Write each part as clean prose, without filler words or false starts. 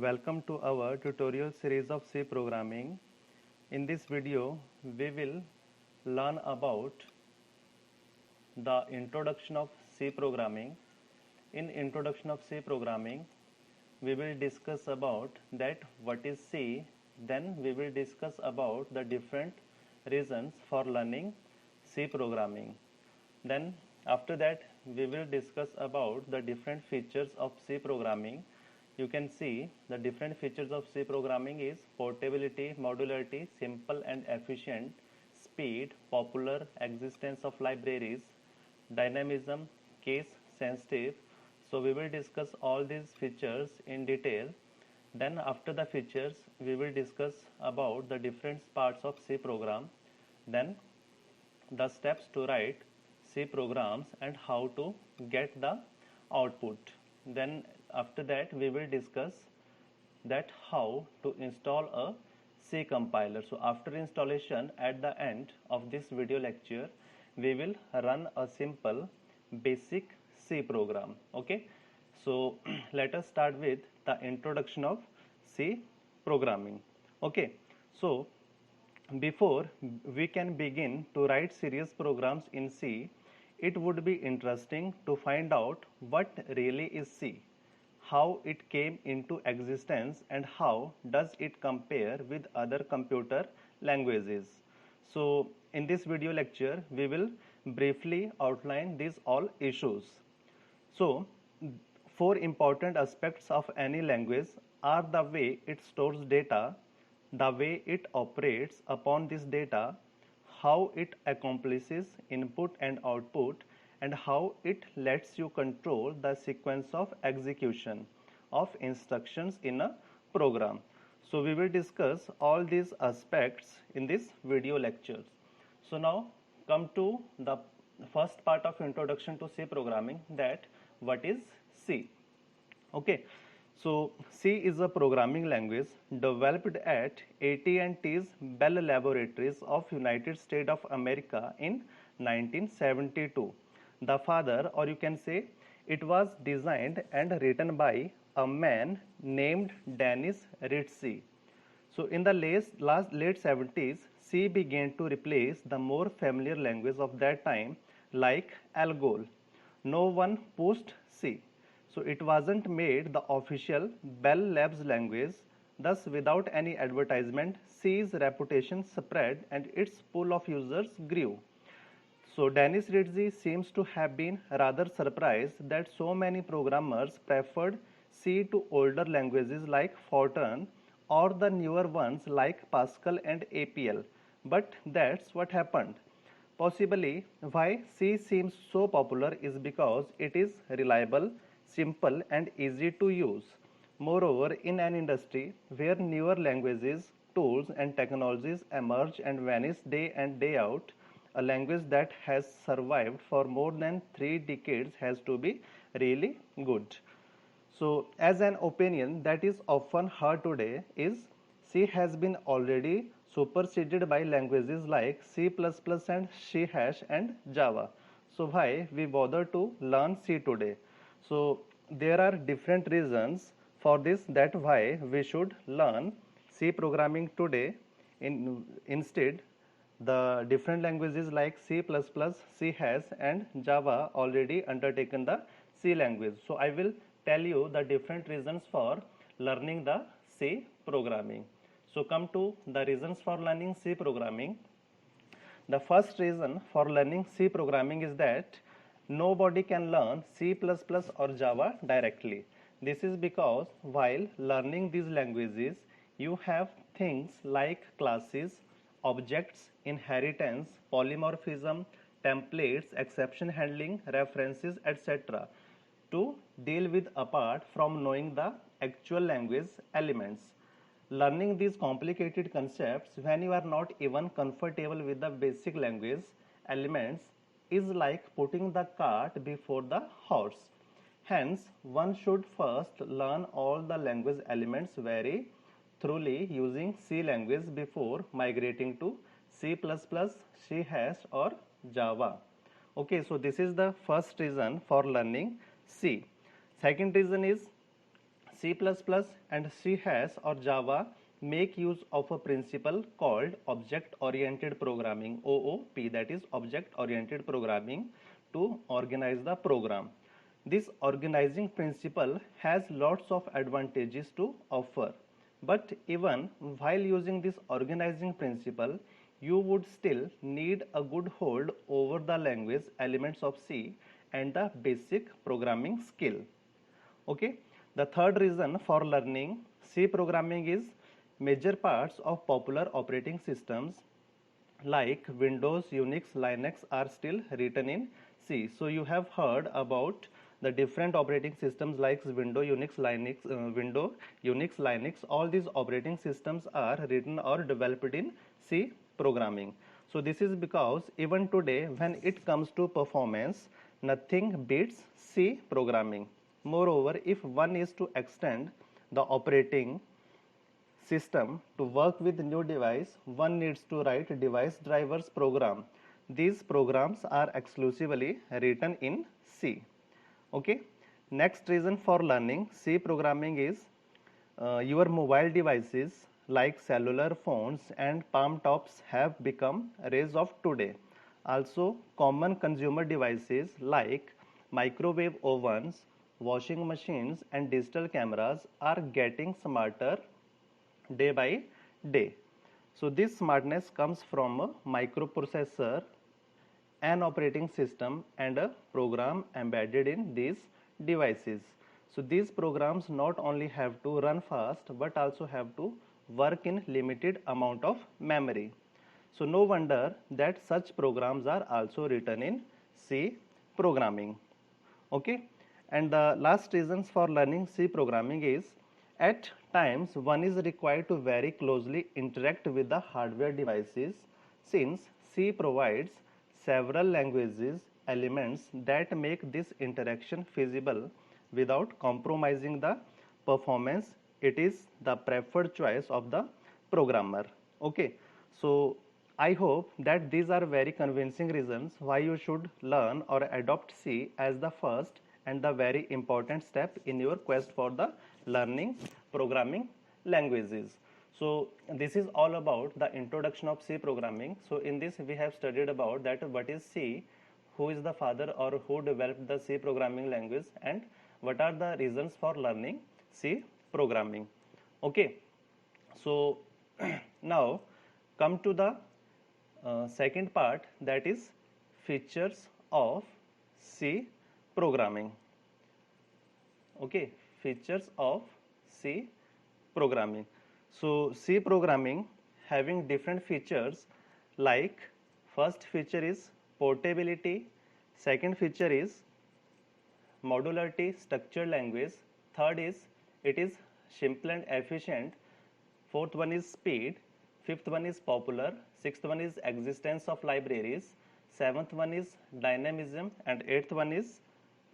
Welcome to our tutorial series of C programming. In this video, we will learn about the introduction of C programming. In introduction of C programming, we will discuss about that what is C, then we will discuss about the different reasons for learning C programming. Then after that we will discuss about the different features of C programming. You can see the different features of C programming is portability, modularity, simple and efficient, speed, popular, existence of libraries, dynamism, case sensitive. So we will discuss all these features in detail. Then after the features we will discuss about the different parts of C program, then the steps to write C programs and how to get the output. Then after that we will discuss that how to install a C compiler. So after installation, at the end of this video lecture we will run a simple basic C program. Okay, so let us start with the introduction of C programming. Okay, so before we can begin to write serious programs in C, it would be interesting to find out what really is C, how it came into existence, and how does it compare with other computer languages. So in this video lecture we will briefly outline these all issues. So four important aspects of any language are the way it stores data, the way it operates upon this data, how it accomplishes input and output, and how it lets you control the sequence of execution of instructions in a program. So we will discuss all these aspects in this video lectures. So now come to the first part of introduction to C programming, that what is C. Okay, so C is a programming language developed at AT&T's Bell Laboratories of United States of America in 1972. The father, or you can say it was designed and written by a man named Dennis Ritchie. So in the late 70s, C began to replace the more familiar language of that time like ALGOL. No one pushed C. So it wasn't made the official Bell Labs language. Thus, without any advertisement, C's reputation spread and its pool of users grew. So Dennis Ritchie seems to have been rather surprised that so many programmers preferred C to older languages like Fortran or the newer ones like Pascal and APL. But that's what happened. Possibly why C seems so popular is because it is reliable, simple and easy to use. Moreover, in an industry where newer languages, tools and technologies emerge and vanish day in day out, a language that has survived for more than 3 decades has to be really good. So, as an opinion that is often heard today is C has been already superseded by languages like C++ and C# and Java. So, why we bother to learn C today? So, there are different reasons for this, that why we should learn C programming today. Instead, the different languages like C++, C# and Java already undertaken the C language. So I will tell you the different reasons for learning the C programming. So come to the reasons for learning C programming. The first reason for learning C programming is that nobody can learn C++ or Java directly. This is because while learning these languages, you have things like classes, objects, inheritance, polymorphism, templates, exception handling, references, etc. to deal with apart from knowing the actual language elements. Learning these complicated concepts when you are not even comfortable with the basic language elements is like putting the cart before the horse. Hence, one should first learn all the language elements very thoroughly using C language before migrating to C++, C#, or Java. Okay, so this is the first reason for learning C. Second reason is C++ and C# or Java make use of a principle called object oriented programming, OOP, that is object oriented programming, to organize the program. This organizing principle has lots of advantages to offer, but even while using this organizing principle, you would still need a good hold over the language elements of C and the basic programming skill. Okay, the third reason for learning C programming is major parts of popular operating systems like Windows, Unix, Linux are still written in C. So you have heard about the different operating systems like Windows, Unix, Linux. All these operating systems are written or developed in C programming. So this is because even today, when it comes to performance, nothing beats C programming. Moreover, if one is to extend the operating system to work with new device, one needs to write device drivers program. These programs are exclusively written in C. Okay. Next reason for learning C programming is your mobile devices like cellular phones and palm tops have become rays of today. Also, common consumer devices like microwave ovens, washing machines and digital cameras are getting smarter day by day. So this smartness comes from a microprocessor, an operating system and a program embedded in these devices. So these programs not only have to run fast but also have to work in limited amount of memory. So no wonder that such programs are also written in C programming. Okay, and the last reasons for learning C programming is at times one is required to very closely interact with the hardware devices since C provides several languages elements that make this interaction feasible without compromising the performance. It is the preferred choice of the programmer. Okay, so I hope that these are very convincing reasons why you should learn or adopt C as the first and the very important step in your quest for the learning programming languages. So this is all about the introduction of C programming. So in this we have studied about that what is C, who is the father or who developed the C programming language, and what are the reasons for learning C programming. Okay, so now come to the second part, that is features of C programming. Okay, features of C programming. So C programming having different features, like first feature is portability, second feature is modularity, structured language, third is it is simple and efficient, fourth one is speed, fifth one is popular, sixth one is existence of libraries, seventh one is dynamism, and eighth one is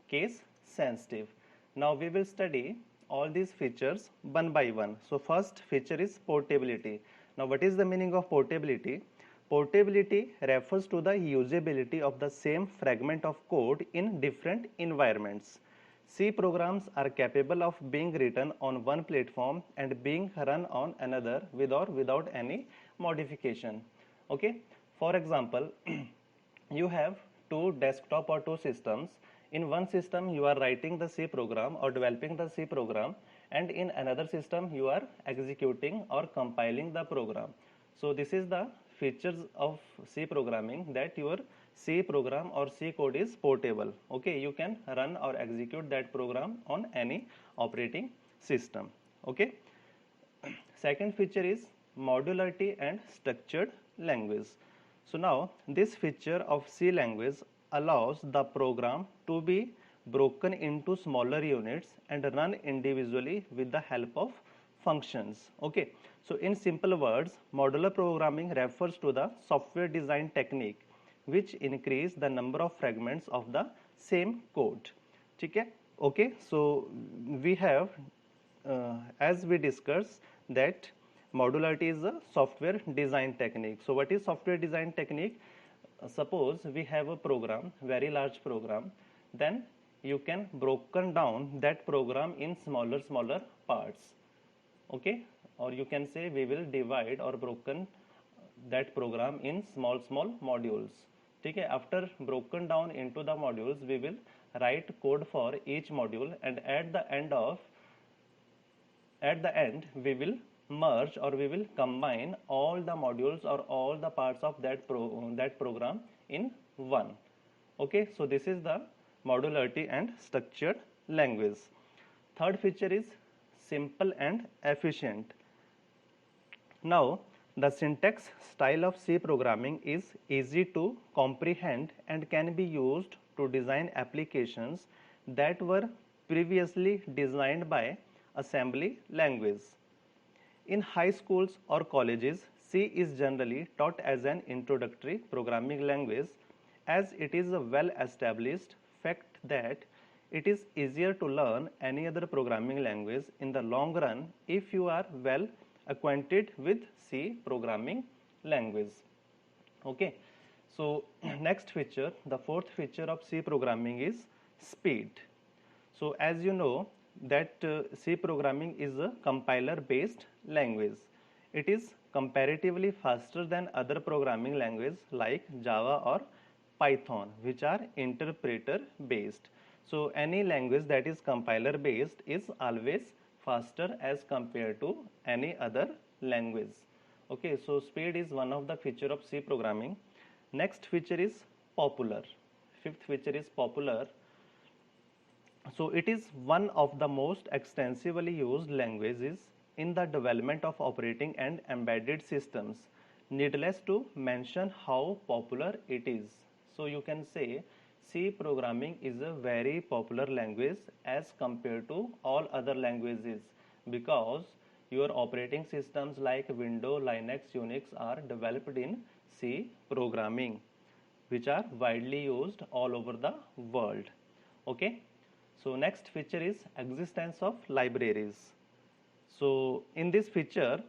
case sensitive. Now we will study all these features one by one. So first feature is portability. Now what is the meaning of portability? Portability refers to the usability of the same fragment of code in different environments. C programs are capable of being written on one platform and being run on another with or without any modification. Okay, for example, you have two desktop or two systems. In one system you are writing the C program or developing the C program, and in another system you are executing or compiling the program. So this is the features of C programming, that your C program or C code is portable. Okay, you can run or execute that program on any operating system. Okay, second feature is modularity and structured language. So now this feature of C language allows the program to be broken into smaller units and run individually with the help of functions. Okay, so in simple words, modular programming refers to the software design technique which increase the number of fragments of the same code. Okay, so we have as we discussed that modularity is a software design technique. So what is software design technique? Suppose we have a program, very large program, then you can broken down that program in smaller parts. Okay, or you can say we will divide or broken that program in small modules. ठीक है, after broken down into the modules we will write code for each module, and at the end we will merge or we will combine all the modules or all the parts of that program in one. Okay, so this is the modularity and structured language. Third feature is simple and efficient. Now, the syntax style of C programming is easy to comprehend and can be used to design applications that were previously designed by assembly language. In high schools or colleges, C is generally taught as an introductory programming language, as it is a well-established fact that it is easier to learn any other programming language in the long run if you are well acquainted with C programming language. Okay, so next feature, the fourth feature of C programming is speed. So as you know that C programming is a compiler based language. It is comparatively faster than other programming languages like Java or Python, which are interpreter based. So any language that is compiler based is always faster as compared to any other language. Okay, so speed is one of the feature of C programming. Next feature is popular. Fifth feature is popular. So it is one of the most extensively used languages in the development of operating and embedded systems. Needless to mention how popular it is. So you can say C programming is a very popular language as compared to all other languages, because your operating systems like Windows, Linux, Unix are developed in C programming, which are widely used all over the world. Okay. So next feature is existence of libraries. So in this feature,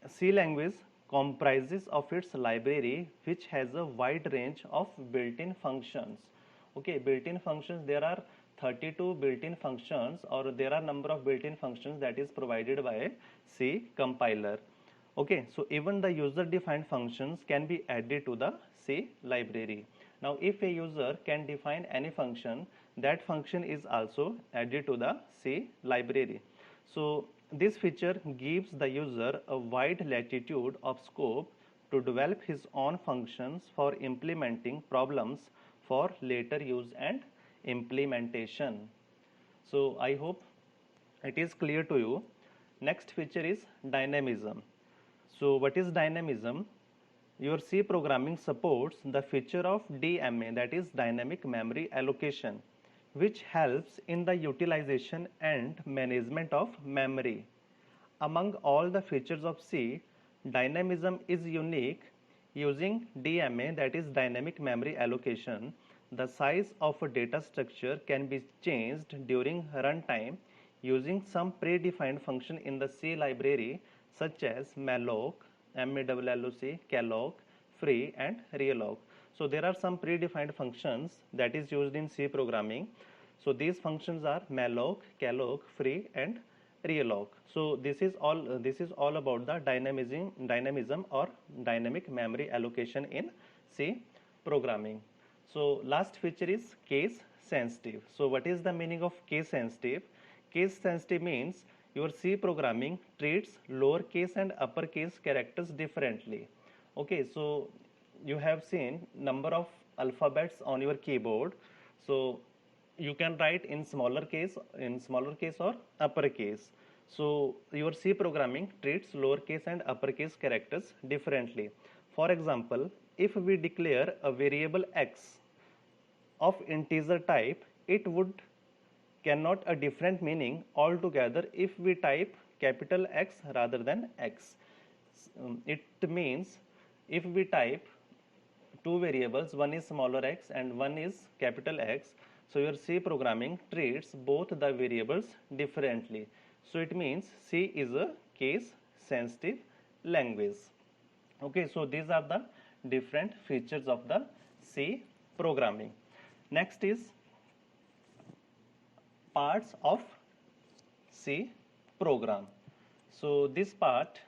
C language comprises of its library, which has a wide range of built-in functions. Okay, built-in functions, there are 32 built-in functions, or there are number of built-in functions that is provided by C compiler. Okay, so even the user-defined functions can be added to the C library. Now, if a user can define any function, that function is also added to the C library. So this feature gives the user a wide latitude of scope to develop his own functions for implementing problems for later use and implementation. So I hope it is clear to you. Next feature is dynamism. So what is dynamism? Your C programming supports the feature of DMA, that is dynamic memory allocation, which helps in the utilization and management of memory. Among all the features of C, dynamism is unique. Using DMA, that is dynamic memory allocation, the size of a data structure can be changed during runtime using some predefined function in the C library, such as malloc, malloc, calloc, free and realloc. So there are some predefined functions that is used in C programming. So these functions are malloc, calloc, free and realloc. So this is all about the dynamism or dynamic memory allocation in C programming. So last feature is case sensitive. So what is the meaning of case sensitive? Case sensitive means your C programming treats lowercase and uppercase characters differently. Okay, so you have seen number of alphabets on your keyboard. So you can write in smaller case or uppercase. So your C programming treats lowercase and uppercase characters differently. For example, if we declare a variable x of integer type, it would cannot a different meaning altogether if we type capital X rather than X. It means if we type two variables, one is smaller x and one is capital X, so your C programming treats both the variables differently. So it means C is a case sensitive language. Okay, so these are the different features of the C programming. Next is parts of C program. So this parts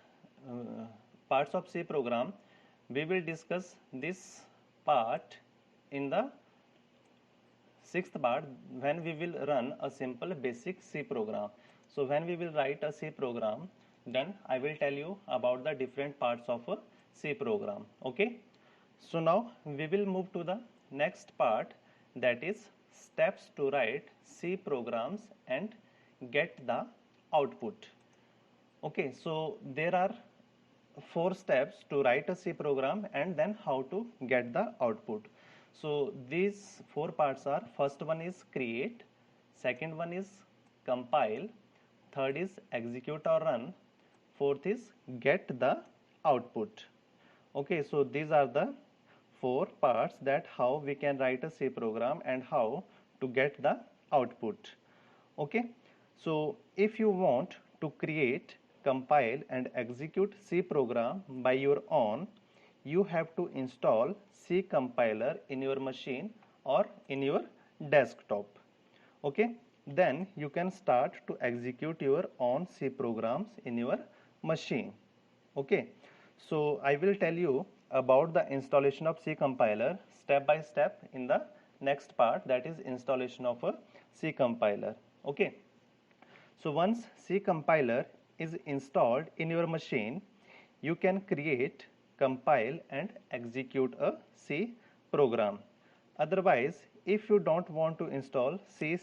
of C program, we will discuss this part in the sixth part when we will run a simple basic C program. So when we will write a C program, then I will tell you about the different parts of a C program. Okay. So now we will move to the next part, that is steps to write C programs and get the output. Okay, so there are 4 steps to write a C program and then how to get the output. So these 4 parts are, first one is create, second one is compile, third is execute or run, fourth is get the output. Okay, so these are the 4 parts that how we can write a C program and how to get the output. Okay, so if you want to create, compile and execute C program by your own, you have to install C compiler in your machine or in your desktop. Okay, then you can start to execute your own C programs in your machine. Okay, so I will tell you about the installation of C compiler step by step in the next part, that is installation of a C compiler. Okay, so once C compiler is installed in your machine, you can create, compile and execute a C program. Otherwise, if you don't want to install C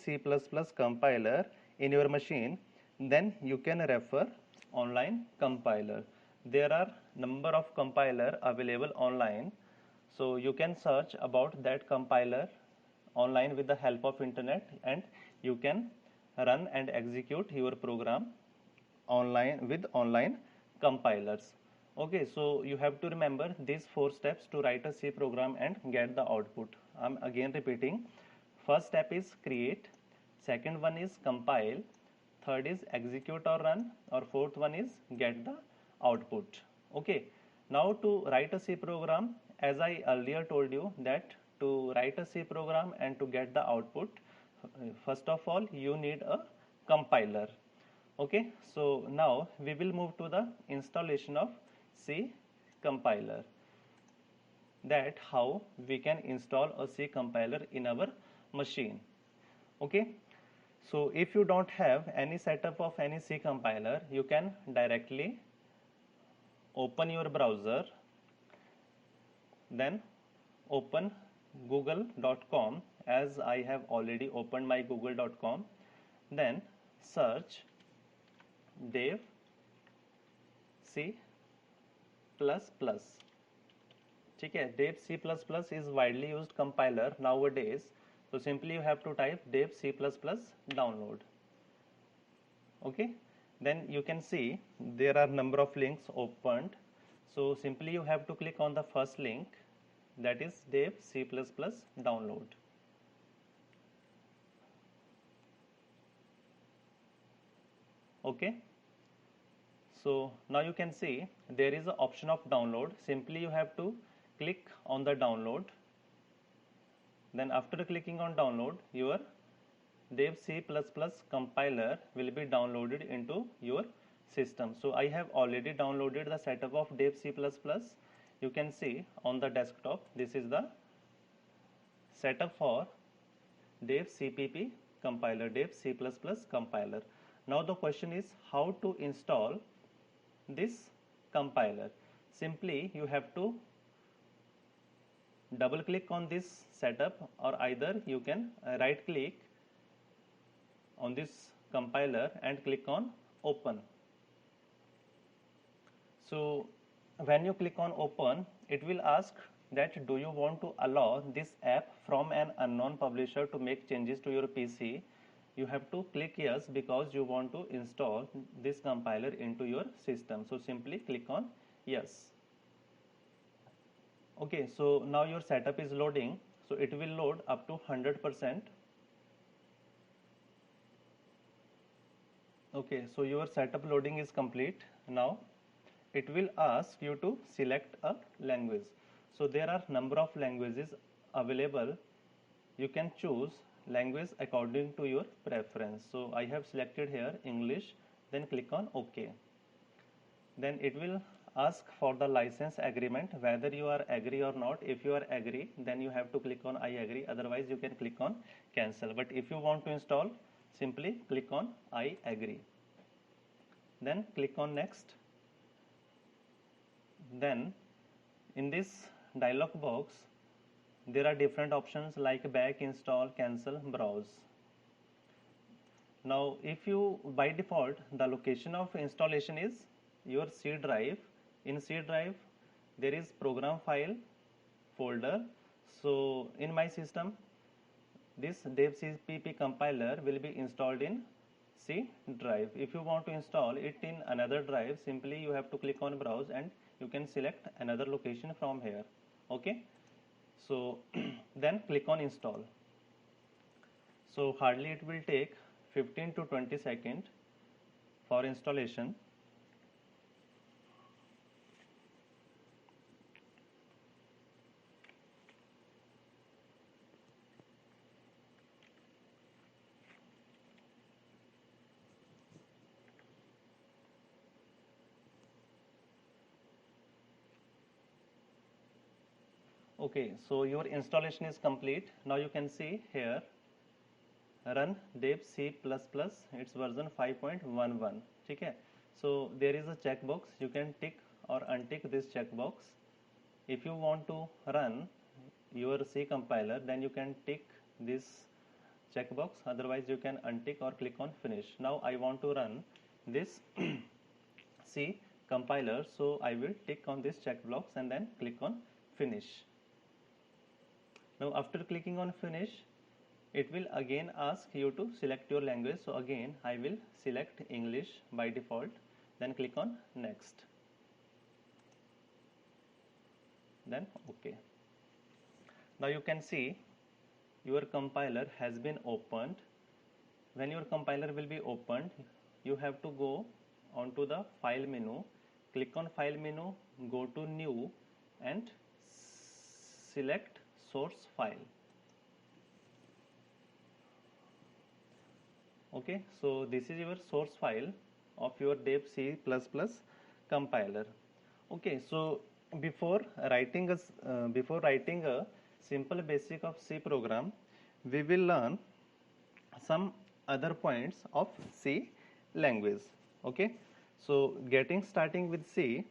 compiler in your machine, then you can refer online compiler. There are number of compiler available online, so you can search about that compiler online with the help of internet, and you can run and execute your program online with online compilers. Okay, so you have to remember these 4 steps to write a C program and get the output. I'm again repeating. First step is create, second one is compile, third is execute or run, or fourth one is get the output. Okay, now to write a C program, as I earlier told you that to write a C program and to get the output, first of all you need a compiler. Okay, so now we will move to the installation of C compiler, that how we can install a C compiler in our machine. Okay, so if you don't have any setup of any C compiler, you can directly open your browser, then open google.com, as I have already opened my google.com, then search dev C++. ठीक है, dev C++ is widely used compiler nowadays, so simply you have to type dev C++ download. Okay, then you can see there are number of links opened, so simply you have to click on the first link, that is dev C++ download. Okay, so now you can see there is an option of download. Simply you have to click on the download, then after clicking on download, your dev C++ compiler will be downloaded into your system. So I have already downloaded the setup of dev C++. You can see on the desktop, this is the setup for dev CPP compiler, dev C++ compiler. Now the question is how to install this compiler. Simply you have to double click on this setup, or either you can right click on this compiler and click on open. So when you click on open, it will ask that do you want to allow this app from an unknown publisher to make changes to your PC. You have to click yes because you want to install this compiler into your system. So simply click on yes. Okay, so now your setup is loading, so it will load up to 100%. Okay, so your setup loading is complete. Now it will ask you to select a language. So there are number of languages available. You can choose language according to your preference. So I have selected here English, then click on OK. Then it will ask for the license agreement, whether you are agree or not. If you are agree, then you have to click on I agree, otherwise you can click on cancel. But if you want to install, simply click on I agree, then click on next. Then in this dialog box there are different options like back, install, cancel, browse. Now if you, by default the location of installation is your C drive. In C drive there is program file folder. So in my system this devcpp compiler will be installed in C drive. If you want to install it in another drive, simply you have to click on browse and you can select another location from here. Okay, so then click on install. So hardly it will take 15 to 20 seconds for installation. Okay, so your installation is complete. Now you can see here run dev C++, its version 5.11. Okay, so there is a checkbox, you can tick or untick this checkbox. If you want to run your C compiler, then you can tick this checkbox, otherwise you can untick or click on finish. Now I want to run this C compiler, so I will tick on this checkbox and then click on finish. Now after clicking on finish, it will again ask you to select your language. So again I will select English by default, then click on next, then OK. Now you can see your compiler has been opened. When your compiler will be opened, you have to go onto the file menu, click on file menu, go to new and select source file. Okay, so this is your source file of your dev C++ compiler. Okay, so before writing a simple basic of C program, we will learn some other points of C language. Okay, so starting with C.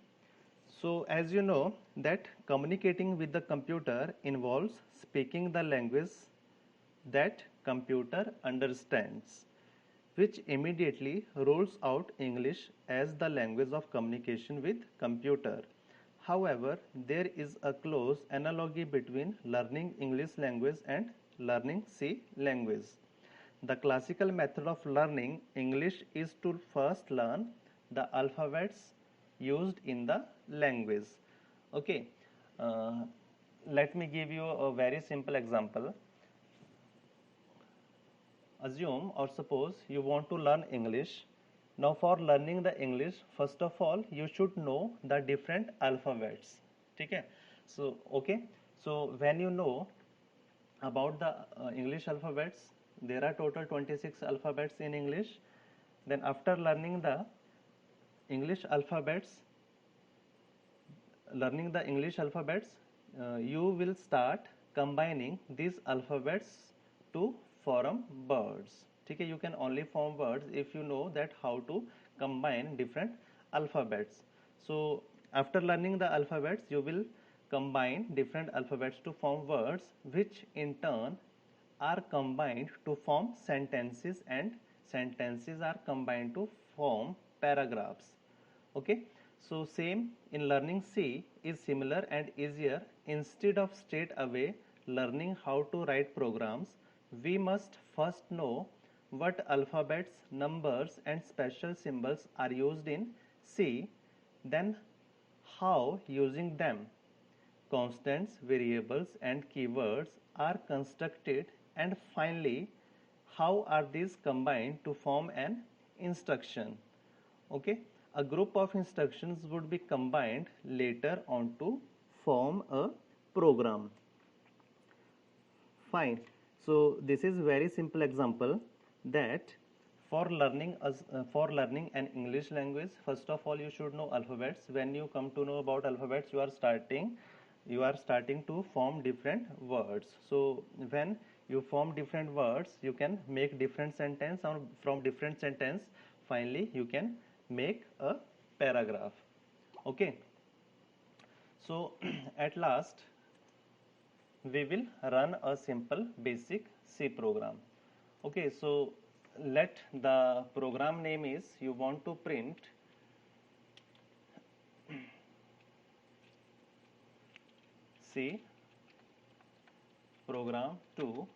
So as you know that communicating with the computer involves speaking the language that computer understands, which immediately rolls out English as the language of communication with computer. However, there is a close analogy between learning English language and learning C language. The classical method of learning English is to first learn the alphabets used in the language. Okay, let me give you a very simple example. Assume or suppose you want to learn English. Now for learning the English, first of all you should know the different alphabets. Okay, so when you know about the English alphabets, there are total 26 alphabets in English. Then after learning the English alphabets, you will start combining these alphabets to form words. Okay, you can only form words if you know that how to combine different alphabets. So after learning the alphabets, you will combine different alphabets to form words, which in turn are combined to form sentences, and sentences are combined to form paragraphs. Okay, so same in learning C is similar and easier. Instead of straight away learning how to write programs, we must first know what alphabets, numbers and special symbols are used in C, then how using them constants, variables and keywords are constructed, and finally how are these combined to form an instruction. Okay, a group of instructions would be combined later on to form a program. Fine, so this is very simple example that For learning an English language, first of all you should know alphabets. When you come to know about alphabets, you are starting to form different words. So when you form different words, you can make different sentence, or from different sentence finally you can make a paragraph. Okay, so at last we will run a simple basic C program. Okay, so let the program name is, you want to print C program to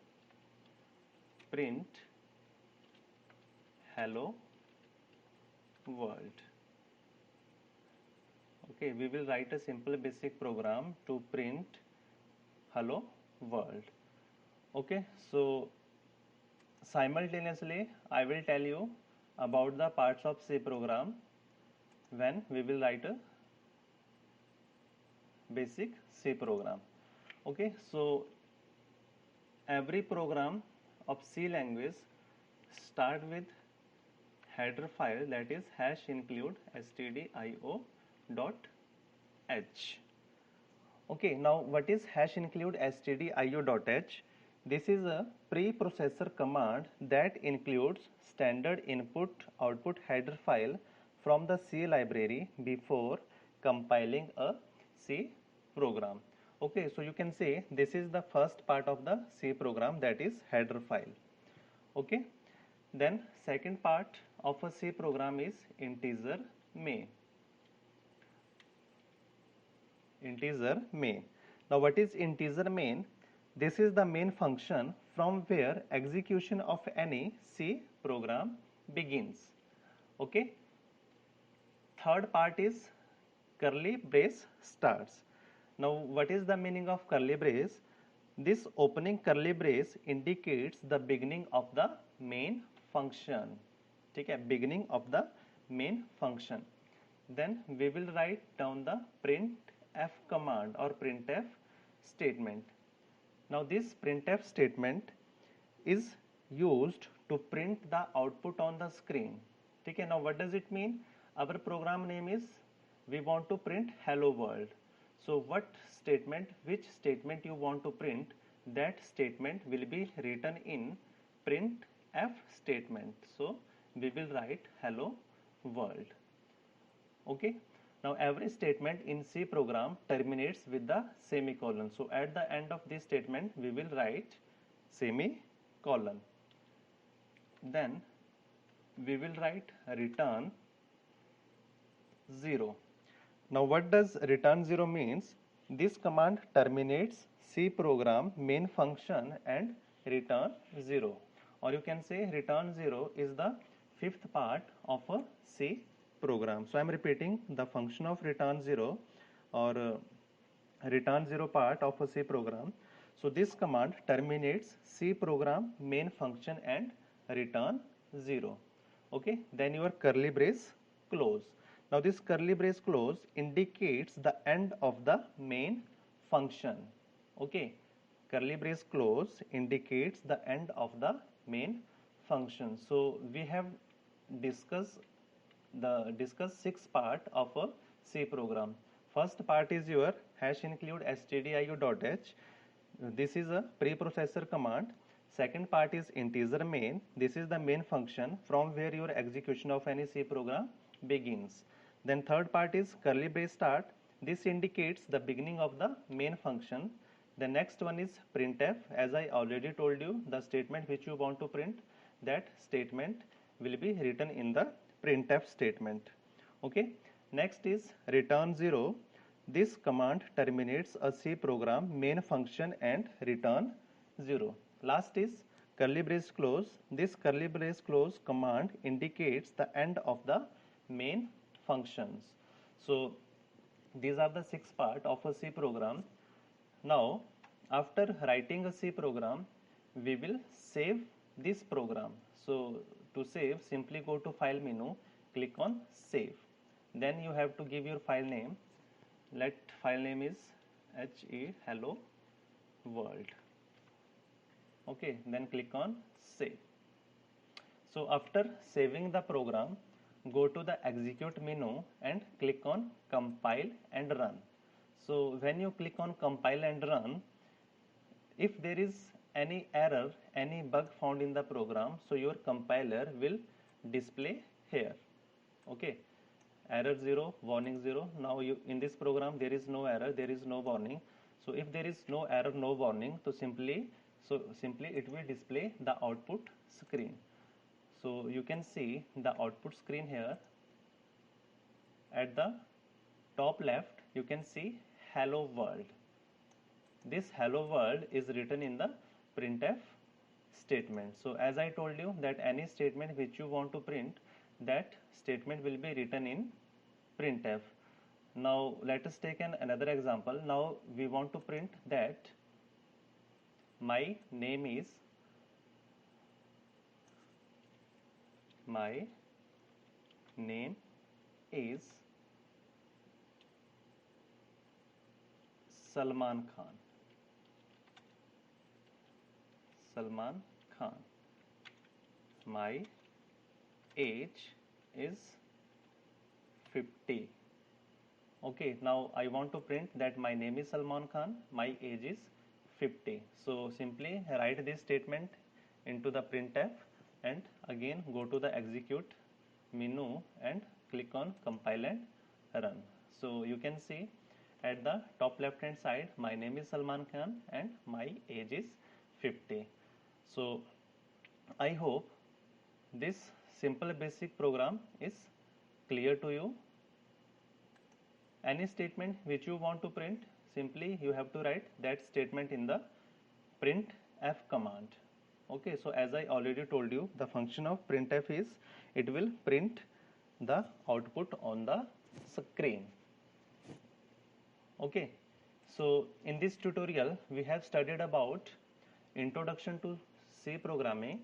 print hello world. Okay, we will write a simple basic program to print hello world. Okay, so simultaneously I will tell you about the parts of C program when we will write a basic C program. Okay, so every program of C language start with header file, that is hash include stdio.h. Okay, now what is hash include stdio.h? This is a preprocessor command that includes standard input output header file from the C library before compiling a C program. Okay, so you can say this is the first part of the C program, that is header file. Okay, then second part of a C program is integer main. Integer main. Now what is integer main? This is the main function from where execution of any C program begins. Okay. Third part is curly brace starts. Now what is the meaning of curly brace? This opening curly brace indicates the beginning of the main function. Okay, beginning of the main function. Then we will write down the printf command or printf statement. Now this printf statement is used to print the output on the screen. Okay, now what does it mean? Our program name is, we want to print hello world. So which statement you want to print, that statement will be written in printf statement. So we will write hello world. Okay, now every statement in C program terminates with the semicolon. So at the end of this statement we will write semicolon. Then we will write return 0. Now what does return 0 means? This command terminates C program main function and return 0, or you can say return 0 is the fifth part of a C program. So I am repeating the function of return 0 or return 0 part of a C program. So this command terminates C program main function and return 0. Okay, then your curly brace close. Now this curly brace close indicates the end of the main function. Okay, curly brace close indicates the end of the main function. So we have discussed six part of a C program. First part is your hash include stdio.h. This is a preprocessor command. Second part is integer main. This is the main function from where your execution of any C program begins. Then third part is curly brace start. This indicates the beginning of the main function. The next one is printf. As I already told you, the statement which you want to print, that statement will be written in the printf statement. Okay, next is return 0. This command terminates a C program main function and return 0. Last is curly brace close. This curly brace close command indicates the end of the main functions. So these are the six part of a C program. Now after writing a C program, we will save this program. So to save, simply go to file menu, click on save. Then you have to give your file name. Let file name is hello world. Okay, then click on save. So after saving the program, go to the execute menu and click on compile and run. So when you click on compile and run, if there is any error, any bug found in the program, so your compiler will display here. Okay, error 0, warning 0. Now you in this program there is no error, there is no warning. So if there is no error, no warning, so simply it will display the output screen. So you can see the output screen here. At the top left you can see hello world. This hello world is written in the printf statement. So as I told you that any statement which you want to print, that statement will be written in printf. Now let us take another example. Now we want to print that my name is Salman Khan. My age is 50. Okay, now I want to print that my name is Salman Khan, my age is 50. So simply write this statement into the printf and again go to the execute menu and click on compile and run. So you can see at the top left hand side, my name is Salman Khan and my age is 50. So I hope this simple basic program is clear to you. Any statement which you want to print, simply you have to write that statement in the printf command. Okay, so as I already told you, the function of printf is it will print the output on the screen. Okay, so in this tutorial we have studied about introduction to C programming,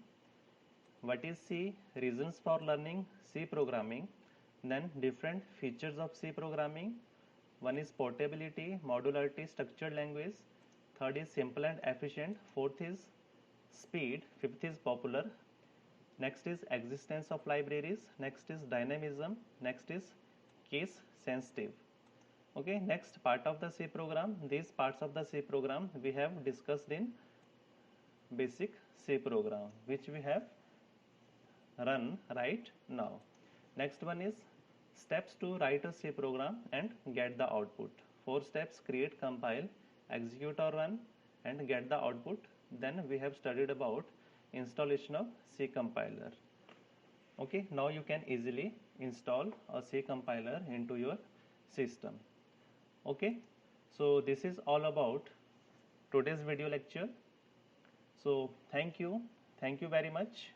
what is C, reasons for learning C programming, then different features of C programming. One is portability, modularity, structured language. Third is simple and efficient. Fourth is speed. Fifth is popular. Next is existence of libraries. Next is dynamism. Next is case sensitive. Okay, next part of the C program. These parts of the C program we have discussed in basic C program, which we have run right now. Next one is steps to write a C program and get the output. 4 steps: create, compile, execute or run and get the output. Then we have studied about installation of C compiler. Okay, now you can easily install a C compiler into your system. Okay, so this is all about today's video lecture. So thank you very much.